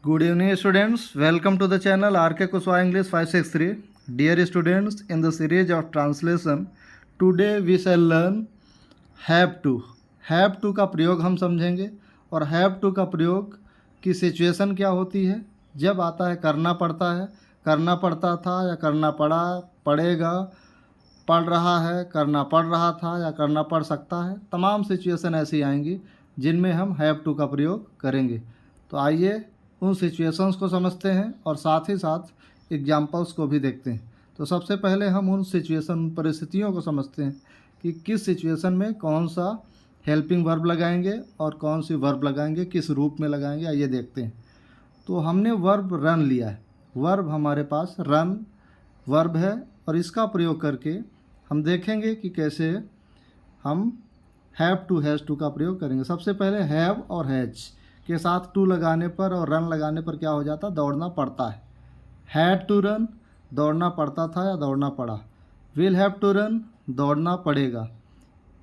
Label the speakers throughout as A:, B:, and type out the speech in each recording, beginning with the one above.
A: Good evening, students. Welcome to the channel RK Kuswa English 563. Dear students, in the series of translation, today we shall learn have to. Have to का प्रयोग हम समझेंगे और have to का प्रयोग की situation क्या होती है जब आता है करना पड़ता है, करना पड़ता था या करना पड़ा, पड़ेगा, पढ़ रहा है, करना पड़ रहा था या करना पड़ सकता है। तमाम सिचुएशन ऐसी आएंगी जिनमें हम हैव टू का प्रयोग करेंगे। तो आइए उन सिचुएशंस को समझते हैं और साथ ही साथ एग्जाम्पल्स को भी देखते हैं। तो सबसे पहले हम उन सिचुएशन परिस्थितियों को समझते हैं कि किस सिचुएशन में कौन सा हेल्पिंग वर्ब लगाएंगे और कौन सी वर्ब लगाएंगे, किस रूप में लगाएंगे, आइए देखते हैं। तो हमने वर्ब रन लिया है। वर्ब हमारे पास रन वर्ब है और इसका प्रयोग करके हम देखेंगे कि कैसे हम हैव टू हैज़ टू का प्रयोग करेंगे। सबसे पहले हैव और हैज के साथ टू लगाने पर और रन लगाने पर क्या हो जाता, दौड़ना पड़ता है। हैड टू रन, दौड़ना पड़ता था या दौड़ना पड़ा। विल हैव टू रन, दौड़ना पड़ेगा।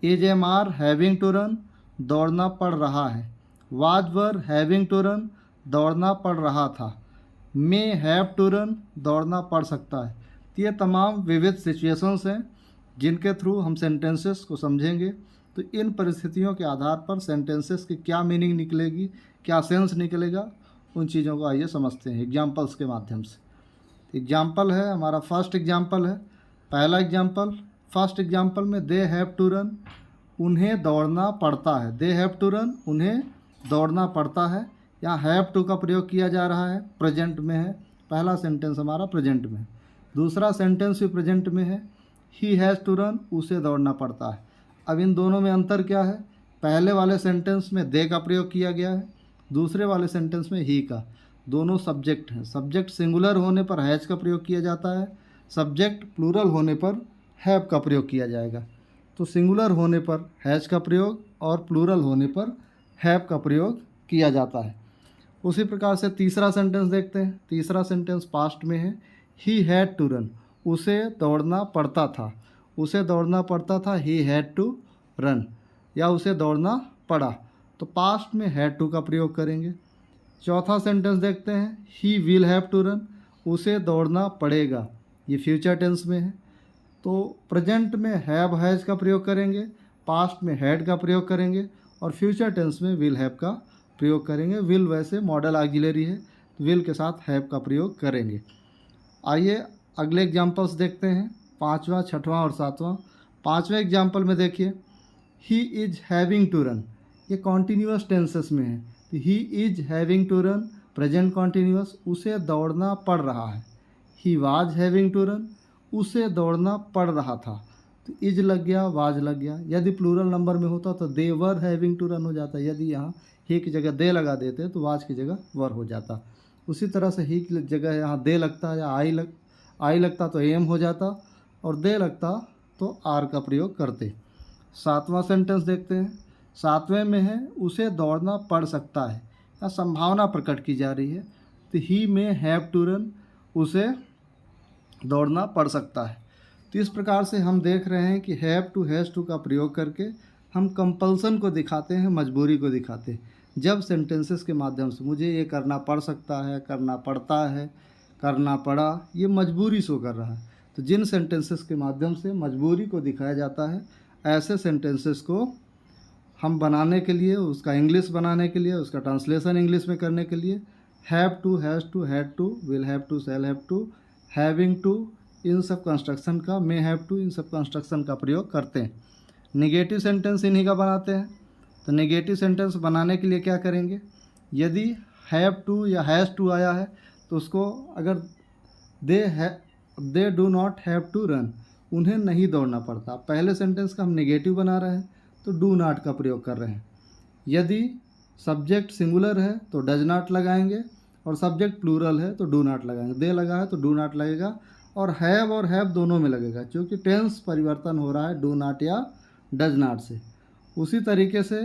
A: Is am are having to run, दौड़ना पड़ रहा है। Was were having to run, दौड़ना पड़ रहा था। मे हैव टू रन, दौड़ना पड़ सकता है। तो ये तमाम विविध सिचुएशंस हैं जिनके थ्रू हम सेंटेंसेस को समझेंगे। तो इन परिस्थितियों के आधार पर सेंटेंसेस की क्या मीनिंग निकलेगी, क्या सेंस निकलेगा, उन चीज़ों को आइए समझते हैं एग्जाम्पल्स के माध्यम से। एग्जाम्पल है हमारा फर्स्ट एग्जाम्पल है, पहला एग्जाम्पल। फर्स्ट एग्जाम्पल में दे हैव टू रन, उन्हें दौड़ना पड़ता है। दे हैव टू रन, उन्हें दौड़ना पड़ता है। यहाँ हैव टू का प्रयोग किया जा रहा है, प्रेजेंट में है। पहला सेंटेंस हमारा प्रेजेंट में है। दूसरा सेंटेंस भी प्रेजेंट में है। ही हैज़ टू रन, उसे दौड़ना पड़ता है। अब इन दोनों में अंतर क्या है? पहले वाले सेंटेंस में दे का प्रयोग किया गया है, दूसरे वाले सेंटेंस में ही का। दोनों सब्जेक्ट हैं। सब्जेक्ट सिंगुलर होने पर हैज़ का प्रयोग किया जाता है, सब्जेक्ट प्लूरल होने पर हैव का प्रयोग किया जाएगा। तो सिंगुलर होने पर हैज़ का प्रयोग और प्लूरल होने पर हैव का प्रयोग किया जाता है। उसी प्रकार से तीसरा सेंटेंस देखते हैं। तीसरा सेंटेंस पास्ट में है। ही हैड टू रन, उसे दौड़ना पड़ता था। उसे दौड़ना पड़ता था, ही हैड टू रन, या उसे दौड़ना पड़ा। तो पास्ट में हैड टू का प्रयोग करेंगे। चौथा सेंटेंस देखते हैं। He will have to run, उसे दौड़ना पड़ेगा। ये फ्यूचर टेंस में है। तो प्रेजेंट में हैव हैज़ का प्रयोग करेंगे, पास्ट में हैड का प्रयोग करेंगे और फ्यूचर टेंस में विल हैव का प्रयोग करेंगे। विल वैसे मॉडल ऑक्सिलरी है, तो विल के साथ हैव का प्रयोग करेंगे। आइए अगले एग्जाम्पल्स देखते हैं, पाँचवा, छठवां और सातवां। पाँचवें एग्जाम्पल में देखिए, he is having to run, ये कॉन्टीन्यूअस टेंसेस में है। तो he is having to run, present continuous, उसे दौड़ना पड़ रहा है। He was having to run, उसे दौड़ना पड़ रहा था। तो इज लग गया, वाज लग गया। यदि प्लूरल नंबर में होता तो दे वर हैविंग टू रन हो जाता। यदि यहाँ ही की जगह दे लगा देते तो वाज की जगह वर हो जाता। उसी तरह से ही की जगह यहाँ दे लगता या आई लगता तो एम हो जाता, और दे लगता तो आर का प्रयोग करते। सातवां सेंटेंस देखते हैं। सातवें में है उसे दौड़ना पड़ सकता है, या संभावना प्रकट की जा रही है। तो ही में हैव टू रन, उसे दौड़ना पड़ सकता है। तो इस प्रकार से हम देख रहे हैं कि हैव टू हैज़ टू का प्रयोग करके हम कंपल्सन को दिखाते हैं, मजबूरी को दिखाते हैं। जब सेंटेंसेस के माध्यम से मुझे ये करना पड़ सकता है, करना पड़ता है, करना पड़ा, ये मजबूरी शो कर रहा है। तो जिन सेंटेंसेस के माध्यम से मजबूरी को दिखाया जाता है, ऐसे सेंटेंसेस को हम बनाने के लिए, उसका इंग्लिश बनाने के लिए, उसका ट्रांसलेशन इंग्लिश में करने के लिए have to, has to, had to, will have to, shall have to, having to, इन सब कंस्ट्रक्शन का, मे हैव टू, इन सब कंस्ट्रक्शन का प्रयोग करते हैं। निगेटिव सेंटेंस इन्हीं का बनाते हैं। तो नेगेटिव सेंटेंस बनाने के लिए क्या करेंगे? यदि हैव टू या हैज़ टू आया है तो उसको अगर they do not have to run, उन्हें नहीं दौड़ना पड़ता। पहले सेंटेंस का हम नेगेटिव बना रहे हैं तो डू नॉट का प्रयोग कर रहे हैं। यदि सब्जेक्ट सिंगुलर है तो डज नॉट लगाएंगे, और सब्जेक्ट प्लूरल है तो डू नॉट लगाएंगे। दे लगा है तो डू नॉट लगेगा, और हैव दोनों में लगेगा, क्योंकि टेंस परिवर्तन हो रहा है डू नॉट या डज नॉट से। उसी तरीके से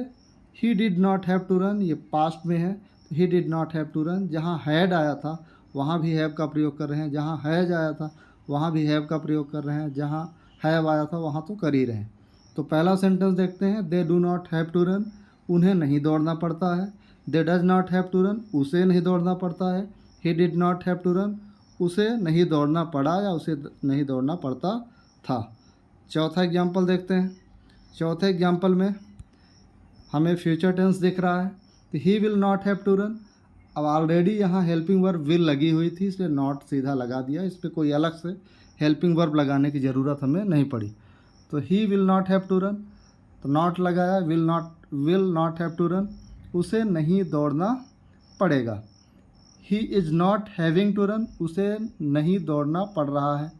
A: he did not have to run, ये पास्ट में है, he did not have to run. जहाँ हैड आया था वहाँ भी हैव का प्रयोग कर रहे हैं, जहाँ हैज आया था वहाँ भी हैव का प्रयोग कर रहे हैं, जहाँ हैव आया था वहाँ तो कर ही रहे हैं। तो पहला सेंटेंस देखते हैं। They do not have to run, उन्हें नहीं दौड़ना पड़ता है। They does not have to run, उसे नहीं दौड़ना पड़ता है। He did not have to run, उसे नहीं दौड़ना पड़ा या उसे नहीं दौड़ना पड़ता था। चौथा एग्जाम्पल देखते हैं। चौथे एग्जाम्पल में हमें फ्यूचर टेंस दिख रहा है, तो he will not have to run. अब ऑलरेडी यहाँ हेल्पिंग वर्ब विल लगी हुई थी, इसलिए नॉट सीधा लगा दिया, इस पर कोई अलग से हेल्पिंग वर्ब लगाने की ज़रूरत हमें नहीं पड़ी। तो he will not have to run, तो नॉट लगाया, will not have to run, उसे नहीं दौड़ना पड़ेगा। He is not having to run, उसे नहीं दौड़ना पड़ रहा है।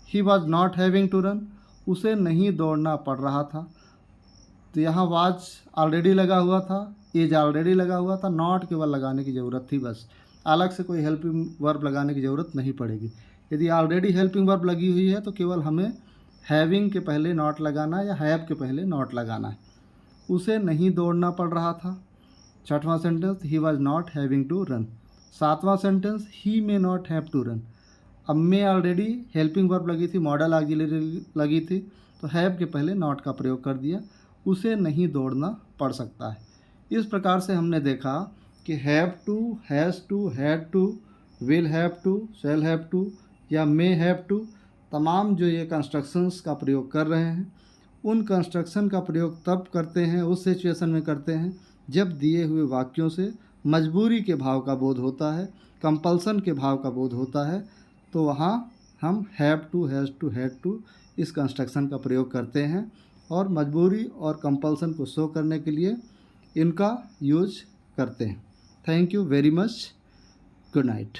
A: He was not having to run, उसे नहीं दौड़ना पड़ रहा था। तो यहाँ वाज ऑलरेडी लगा हुआ था, इज ऑलरेडी लगा हुआ था, नॉट केवल लगाने की ज़रूरत थी बस, अलग से कोई हेल्पिंग वर्ब लगाने की ज़रूरत नहीं पड़ेगी। यदि ऑलरेडी हेल्पिंग वर्ब लगी हुई है तो केवल हमें हैविंग के पहले नॉट लगाना है या हैव के पहले नॉट लगाना है। उसे नहीं दौड़ना पड़ रहा था। छठवां sentence, he was not having to run. सातवां sentence, he may not have to run. अब में ऑलरेडी हेल्पिंग वर्ब लगी थी, मॉडल ऑक्सिलरी लगी थी, तो हैव के पहले नॉट का प्रयोग कर दिया, उसे नहीं दौड़ना पड़ सकता है। इस प्रकार से हमने देखा कि have to, has to, had to, will have to, shall have to या मे हैव टू, तमाम जो ये कंस्ट्रक्शंस का प्रयोग कर रहे हैं, उन कंस्ट्रक्शन का प्रयोग तब करते हैं, उस सिचुएशन में करते हैं जब दिए हुए वाक्यों से मजबूरी के भाव का बोध होता है, कंपल्सन के भाव का बोध होता है, तो वहाँ हम have to, has to, had to इस कंस्ट्रक्शन का प्रयोग करते हैं और मजबूरी और कंपल्सन को शो करने के लिए इनका यूज करते हैं। Thank you very much. Good night.